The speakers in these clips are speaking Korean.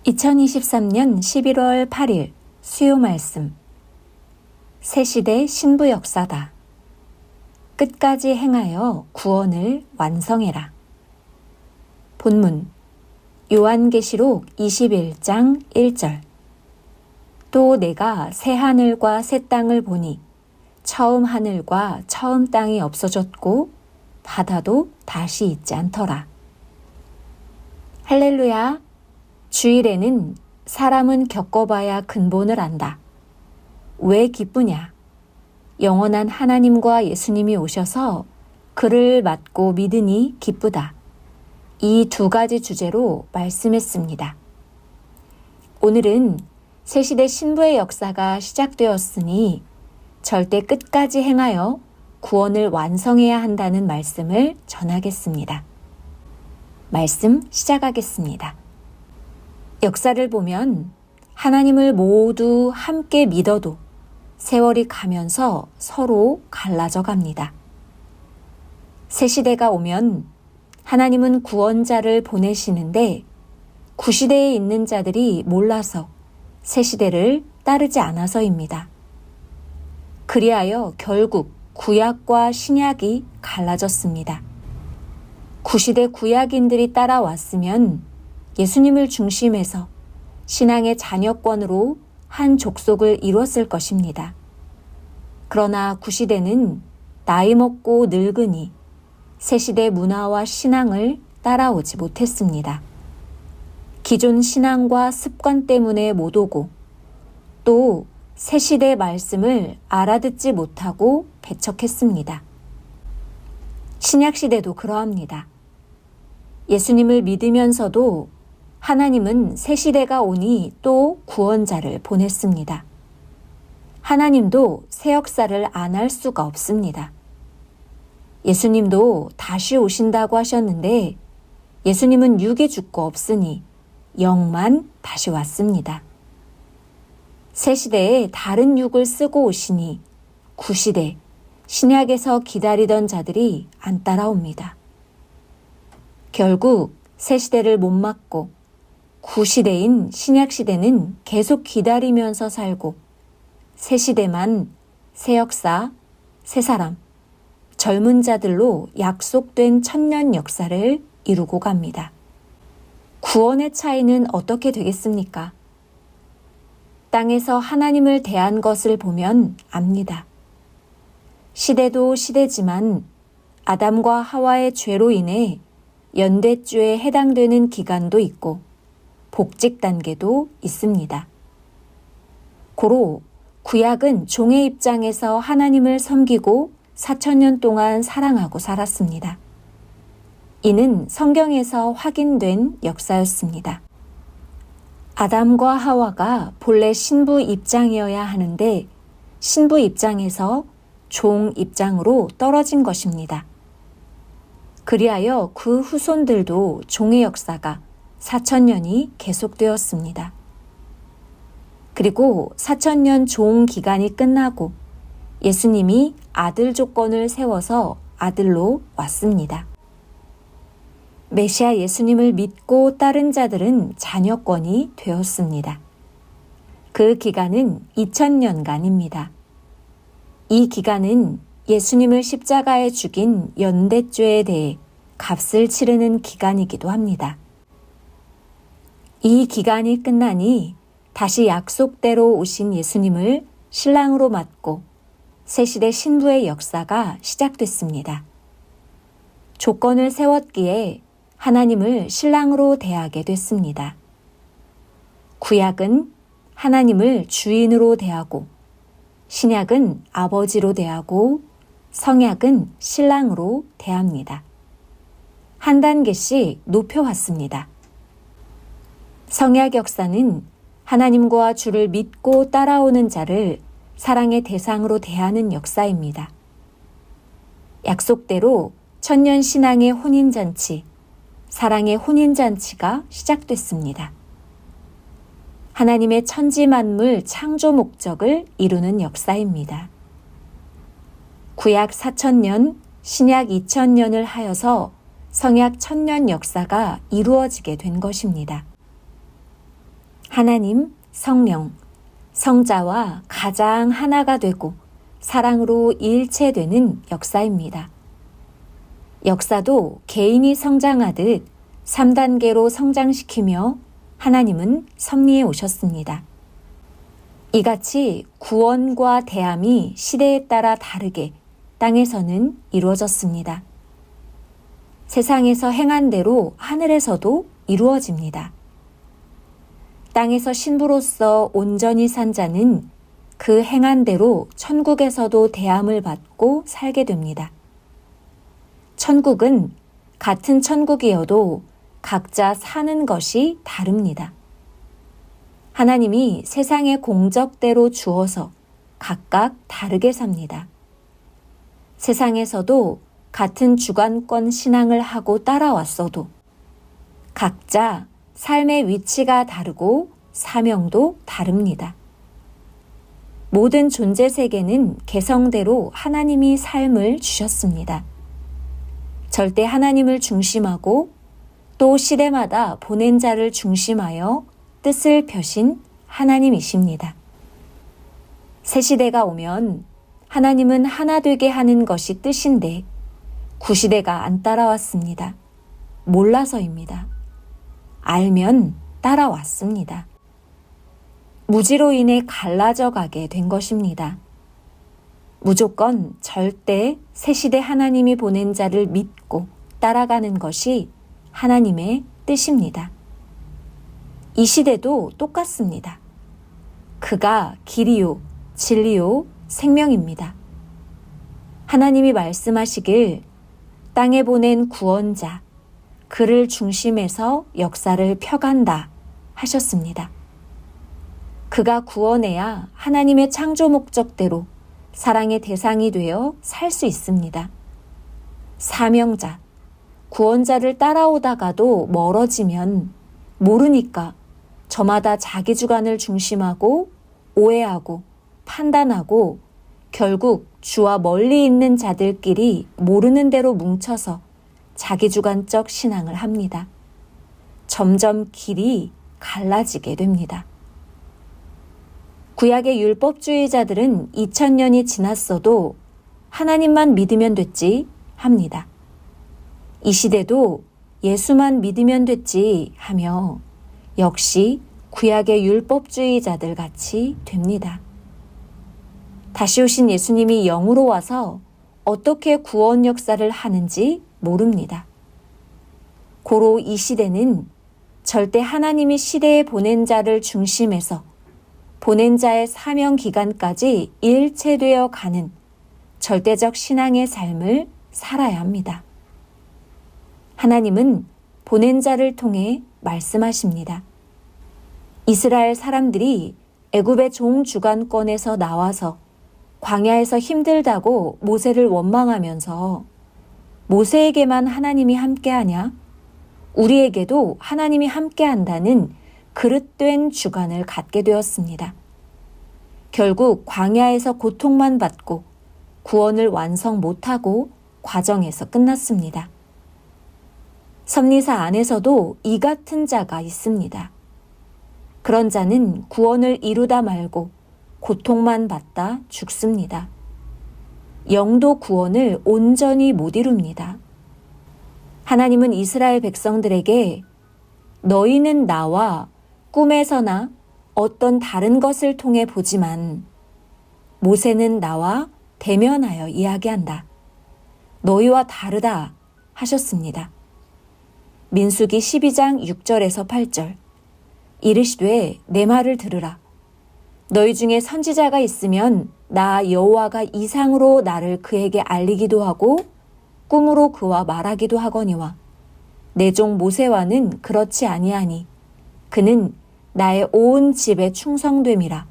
2023년 11월 8일 수요 말씀. 새 시대 신부 역사다. 끝까지 행하여 구원을 완성해라. 본문 요한계시록 21장 1절. 또 내가 새 하늘과 새 땅을 보니 처음 하늘과 처음 땅이 없어졌고 바다도 다시 있지 않더라. 할렐루야. 주일에는 사람은 겪어봐야 근본을 안다. 왜 기쁘냐? 영원한 하나님과 예수님이 오셔서 그를 맞고 믿으니 기쁘다. 이 두 가지 주제로 말씀했습니다. 오늘은 새시대 신부의 역사가 시작되었으니 절대 끝까지 행하여 구원을 완성해야 한다는 말씀을 전하겠습니다. 말씀 시작하겠습니다. 역사를 보면 하나님을 모두 함께 믿어도 세월이 가면서 서로 갈라져 갑니다. 새 시대가 오면 하나님은 구원자를 보내시는데 구시대에 있는 자들이 몰라서 새 시대를 따르지 않아서입니다. 그리하여 결국 구약과 신약이 갈라졌습니다. 구시대 구약인들이 따라왔으면 예수님을 중심해서 신앙의 자녀권으로 한 족속을 이뤘을 것입니다. 그러나 구시대는 나이 먹고 늙으니 새시대 문화와 신앙을 따라오지 못했습니다. 기존 신앙과 습관 때문에 못 오고 또 새시대 말씀을 알아듣지 못하고 배척했습니다. 신약시대도 그러합니다. 예수님을 믿으면서도 하나님은 새 시대가 오니 또 구원자를 보냈습니다. 하나님도 새 역사를 안 할 수가 없습니다. 예수님도 다시 오신다고 하셨는데 예수님은 육이 죽고 없으니 영만 다시 왔습니다. 새 시대에 다른 육을 쓰고 오시니 구시대, 신약에서 기다리던 자들이 안 따라옵니다. 결국 새 시대를 못 막고 구시대인 신약시대는 계속 기다리면서 살고 새 시대만 새 역사, 새 사람, 젊은 자들로 약속된 천년 역사를 이루고 갑니다. 구원의 차이는 어떻게 되겠습니까? 땅에서 하나님을 대한 것을 보면 압니다. 시대도 시대지만 아담과 하와의 죄로 인해 연대죄에 해당되는 기간도 있고 복직 단계도 있습니다. 고로 구약은 종의 입장에서 하나님을 섬기고 4,000년 동안 사랑하고 살았습니다. 이는 성경에서 확인된 역사였습니다. 아담과 하와가 본래 신부 입장이어야 하는데 신부 입장에서 종 입장으로 떨어진 것입니다. 그리하여 그 후손들도 종의 역사가 4,000년이 계속되었습니다. 그리고 4,000년 종 기간이 끝나고 예수님이 아들 조건을 세워서 아들로 왔습니다. 메시아 예수님을 믿고 따른 자들은 자녀권이 되었습니다. 그 기간은 2000년간입니다. 이 기간은 예수님을 십자가에 죽인 연대죄에 대해 값을 치르는 기간이기도 합니다. 이 기간이 끝나니 다시 약속대로 오신 예수님을 신랑으로 맞고 새시대 신부의 역사가 시작됐습니다. 조건을 세웠기에 하나님을 신랑으로 대하게 됐습니다. 구약은 하나님을 주인으로 대하고 신약은 아버지로 대하고 성약은 신랑으로 대합니다. 한 단계씩 높여왔습니다. 성약 역사는 하나님과 주를 믿고 따라오는 자를 사랑의 대상으로 대하는 역사입니다. 약속대로 천년 신앙의 혼인잔치, 사랑의 혼인잔치가 시작됐습니다. 하나님의 천지 만물 창조 목적을 이루는 역사입니다. 구약 4,000년, 신약 2,000년을 하여서 성약 1,000년 역사가 이루어지게 된 것입니다. 하나님, 성령, 성자와 가장 하나가 되고 사랑으로 일체되는 역사입니다. 역사도 개인이 성장하듯 3단계로 성장시키며 하나님은 섭리해 오셨습니다. 이같이 구원과 대함이 시대에 따라 다르게 땅에서는 이루어졌습니다. 세상에서 행한 대로 하늘에서도 이루어집니다. 땅에서 신부로서 온전히 산 자는 그 행한 대로 천국에서도 대함을 받고 살게 됩니다. 천국은 같은 천국이어도 각자 사는 것이 다릅니다. 하나님이 세상의 공적대로 주어서 각각 다르게 삽니다. 세상에서도 같은 주관권 신앙을 하고 따라왔어도 각자 삶의 위치가 다르고 사명도 다릅니다. 모든 존재 세계는 개성대로 하나님이 삶을 주셨습니다. 절대 하나님을 중심하고 또 시대마다 보낸 자를 중심하여 뜻을 펴신 하나님이십니다. 새 시대가 오면 하나님은 하나 되게 하는 것이 뜻인데 구시대가 안 따라왔습니다. 몰라서입니다. 알면 따라왔습니다. 무지로 인해 갈라져 가게 된 것입니다. 무조건 절대 새 시대 하나님이 보낸 자를 믿고 따라가는 것이 하나님의 뜻입니다. 이 시대도 똑같습니다. 그가 길이요, 진리요, 생명입니다. 하나님이 말씀하시길 땅에 보낸 구원자, 그를 중심해서 역사를 펴간다 하셨습니다. 그가 구원해야 하나님의 창조 목적대로 사랑의 대상이 되어 살 수 있습니다. 사명자, 구원자를 따라오다가도 멀어지면 모르니까 저마다 자기 주관을 중심하고 오해하고 판단하고 결국 주와 멀리 있는 자들끼리 모르는 대로 뭉쳐서 자기주관적 신앙을 합니다. 점점 길이 갈라지게 됩니다. 구약의 율법주의자들은 2000년이 지났어도 하나님만 믿으면 됐지 합니다. 이 시대도 예수만 믿으면 됐지 하며 역시 구약의 율법주의자들 같이 됩니다. 다시 오신 예수님이 영으로 와서 어떻게 구원 역사를 하는지 모릅니다. 고로 이 시대는 절대 하나님이 시대에 보낸 자를 중심해서 보낸 자의 사명 기간까지 일체되어 가는 절대적 신앙의 삶을 살아야 합니다. 하나님은 보낸 자를 통해 말씀하십니다. 이스라엘 사람들이 애굽의 종 주관권에서 나와서 광야에서 힘들다고 모세를 원망하면서 모세에게만 하나님이 함께하냐? 우리에게도 하나님이 함께한다는 그릇된 주관을 갖게 되었습니다. 결국 광야에서 고통만 받고 구원을 완성 못하고 과정에서 끝났습니다. 섭리사 안에서도 이 같은 자가 있습니다. 그런 자는 구원을 이루다 말고 고통만 받다 죽습니다. 영도 구원을 온전히 못 이룹니다. 하나님은 이스라엘 백성들에게 너희는 나와 꿈에서나 어떤 다른 것을 통해 보지만 모세는 나와 대면하여 이야기한다. 너희와 다르다 하셨습니다. 민수기 12장 6절에서 8절 이르시되 내 말을 들으라. 너희 중에 선지자가 있으면 나 여호와가 이상으로 나를 그에게 알리기도 하고 꿈으로 그와 말하기도 하거니와 내 종 모세와는 그렇지 아니하니 그는 나의 온 집에 충성됨이라.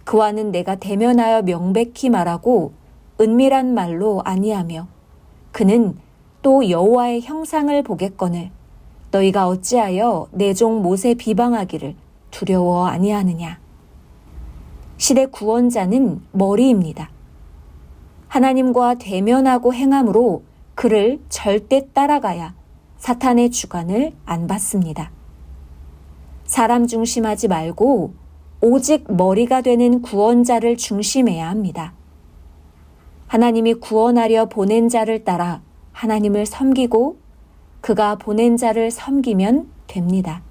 그와는 내가 대면하여 명백히 말하고 은밀한 말로 아니하며 그는 또 여호와의 형상을 보겠거늘 너희가 어찌하여 내 종 모세 비방하기를 두려워 아니하느냐. 시대 구원자는 머리입니다. 하나님과 대면하고 행함으로 그를 절대 따라가야 사탄의 주관을 안 받습니다. 사람 중심하지 말고 오직 머리가 되는 구원자를 중심해야 합니다. 하나님이 구원하려 보낸 자를 따라 하나님을 섬기고 그가 보낸 자를 섬기면 됩니다.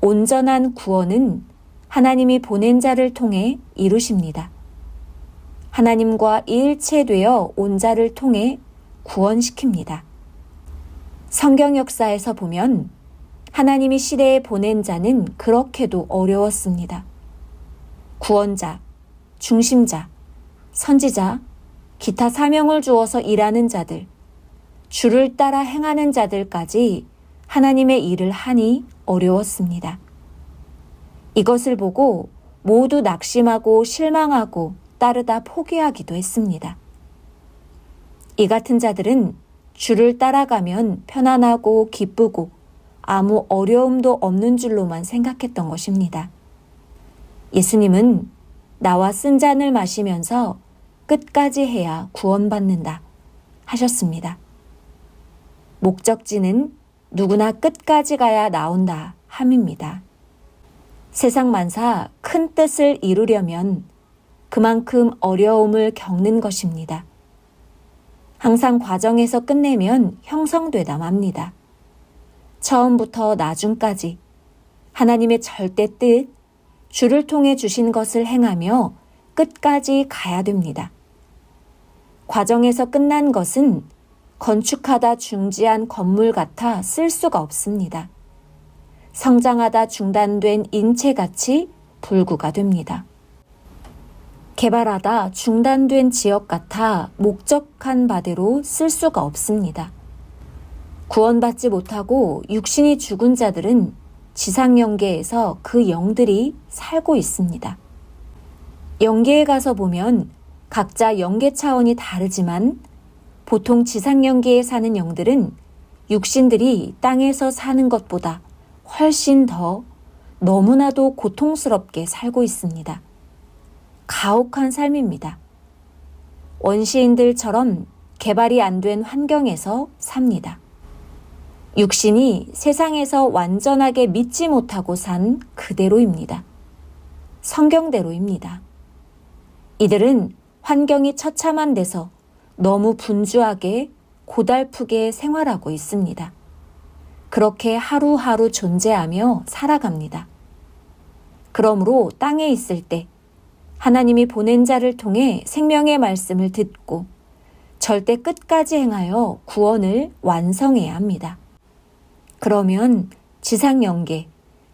온전한 구원은 하나님이 보낸 자를 통해 이루십니다. 하나님과 일체되어 온 자를 통해 구원시킵니다. 성경 역사에서 보면 하나님이 시대에 보낸 자는 그렇게도 어려웠습니다. 구원자, 중심자, 선지자, 기타 사명을 주어서 일하는 자들, 주를 따라 행하는 자들까지 하나님의 일을 하니 어려웠습니다. 이것을 보고 모두 낙심하고 실망하고 따르다 포기하기도 했습니다. 이 같은 자들은 주를 따라가면 편안하고 기쁘고 아무 어려움도 없는 줄로만 생각했던 것입니다. 예수님은 나와 쓴 잔을 마시면서 끝까지 해야 구원받는다 하셨습니다. 목적지는 누구나 끝까지 가야 나온다 함입니다. 세상 만사 큰 뜻을 이루려면 그만큼 어려움을 겪는 것입니다. 항상 과정에서 끝내면 형성되다 맙니다. 처음부터 나중까지 하나님의 절대 뜻, 주를 통해 주신 것을 행하며 끝까지 가야 됩니다. 과정에서 끝난 것은 건축하다 중지한 건물 같아 쓸 수가 없습니다. 성장하다 중단된 인체같이 불구가 됩니다. 개발하다 중단된 지역 같아 목적한 바대로 쓸 수가 없습니다. 구원받지 못하고 육신이 죽은 자들은 지상 영계에서 그 영들이 살고 있습니다. 영계에 가서 보면 각자 영계 차원이 다르지만 보통 지상 영계에 사는 영들은 육신들이 땅에서 사는 것보다 훨씬 더 너무나도 고통스럽게 살고 있습니다. 가혹한 삶입니다. 원시인들처럼 개발이 안 된 환경에서 삽니다. 육신이 세상에서 완전하게 믿지 못하고 산 그대로입니다. 성경대로입니다. 이들은 환경이 처참한 데서 너무 분주하게 고달프게 생활하고 있습니다. 그렇게 하루하루 존재하며 살아갑니다. 그러므로 땅에 있을 때 하나님이 보낸 자를 통해 생명의 말씀을 듣고 절대 끝까지 행하여 구원을 완성해야 합니다. 그러면 지상 영계,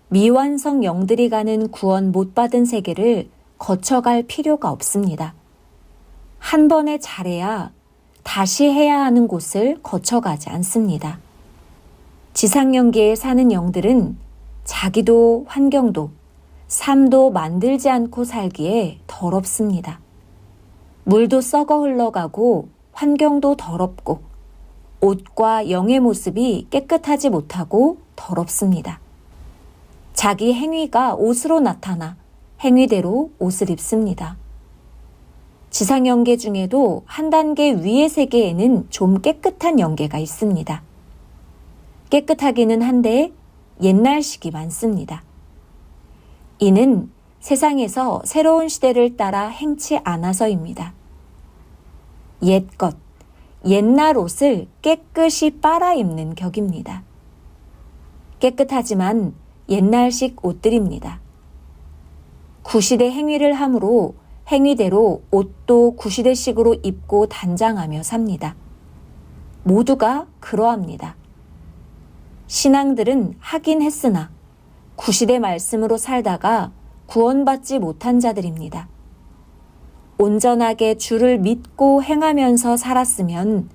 미완성 영들이 가는 구원 못 받은 세계를 거쳐갈 필요가 없습니다. 한 번에 잘해야 다시 해야 하는 곳을 거쳐가지 않습니다. 지상 영계에 사는 영들은 자기도 환경도 삶도 만들지 않고 살기에 더럽습니다. 물도 썩어 흘러가고 환경도 더럽고 옷과 영의 모습이 깨끗하지 못하고 더럽습니다. 자기 행위가 옷으로 나타나 행위대로 옷을 입습니다. 지상 영계 중에도 한 단계 위의 세계에는 좀 깨끗한 영계가 있습니다. 깨끗하기는 한데 옛날식이 많습니다. 이는 세상에서 새로운 시대를 따라 행치 않아서입니다. 옛것, 옛날 옷을 깨끗이 빨아 입는 격입니다. 깨끗하지만 옛날식 옷들입니다. 구시대 행위를 함으로 행위대로 옷도 구시대식으로 입고 단장하며 삽니다. 모두가 그러합니다. 신앙들은 하긴 했으나 구시대 말씀으로 살다가 구원받지 못한 자들입니다. 온전하게 주를 믿고 행하면서 살았으면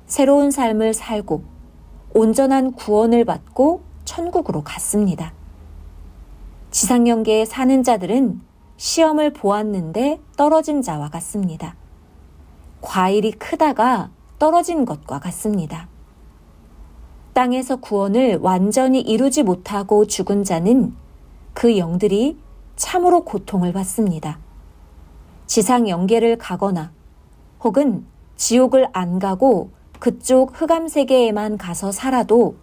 새로운 삶을 살고 온전한 구원을 받고 천국으로 갔습니다. 지상영계에 사는 자들은 시험을 보았는데 떨어진 자와 같습니다. 과일이 크다가 떨어진 것과 같습니다. 땅에서 구원을 완전히 이루지 못하고 죽은 자는 그 영들이 참으로 고통을 받습니다. 지상 영계를 가거나 혹은 지옥을 안 가고 그쪽 흑암 세계에만 가서 살아도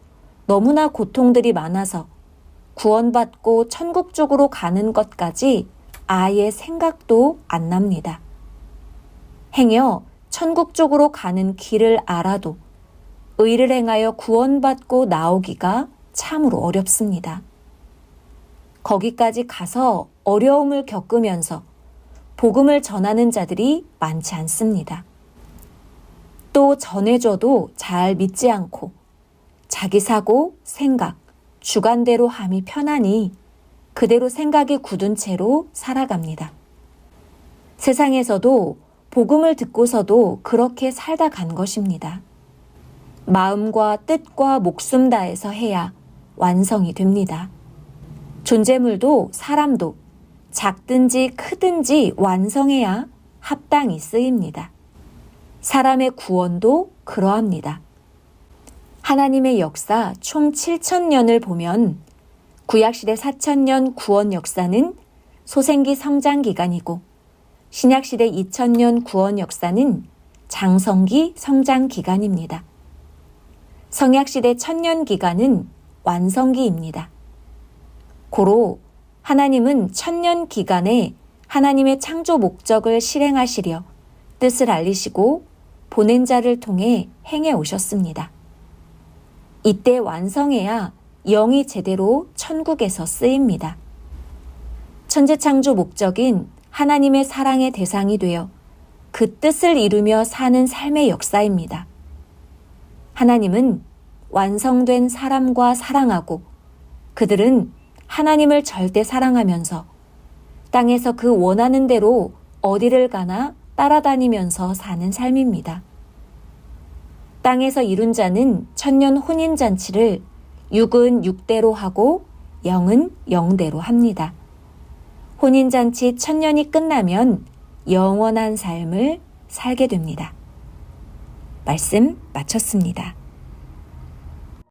너무나 고통들이 많아서 구원받고 천국 쪽으로 가는 것까지 아예 생각도 안 납니다. 행여 천국 쪽으로 가는 길을 알아도 의를 행하여 구원받고 나오기가 참으로 어렵습니다. 거기까지 가서 어려움을 겪으면서 복음을 전하는 자들이 많지 않습니다. 또 전해줘도 잘 믿지 않고 자기 사고, 생각, 주관대로 함이 편하니 그대로 생각이 굳은 채로 살아갑니다. 세상에서도 복음을 듣고서도 그렇게 살다 간 것입니다. 마음과 뜻과 목숨 다해서 해야 완성이 됩니다. 존재물도 사람도 작든지 크든지 완성해야 합당히 쓰입니다. 사람의 구원도 그러합니다. 하나님의 역사 총 7,000년을 보면 구약시대 4,000년 구원 역사는 소생기 성장 기간이고 신약시대 2,000년 구원 역사는 장성기 성장 기간입니다. 성약시대 1,000년 기간은 완성기입니다. 고로 하나님은 1,000년 기간에 하나님의 창조 목적을 실행하시려 뜻을 알리시고 보낸 자를 통해 행해 오셨습니다. 이때 완성해야 영이 제대로 천국에서 쓰입니다. 천지 창조 목적인 하나님의 사랑의 대상이 되어 그 뜻을 이루며 사는 삶의 역사입니다. 하나님은 완성된 사람과 사랑하고 그들은 하나님을 절대 사랑하면서 땅에서 그 원하는 대로 어디를 가나 따라다니면서 사는 삶입니다. 땅에서 이룬 자는 1,000년 혼인잔치를 육은 육대로 하고 영은 영대로 합니다. 혼인잔치 1,000년이 끝나면 영원한 삶을 살게 됩니다. 말씀 마쳤습니다.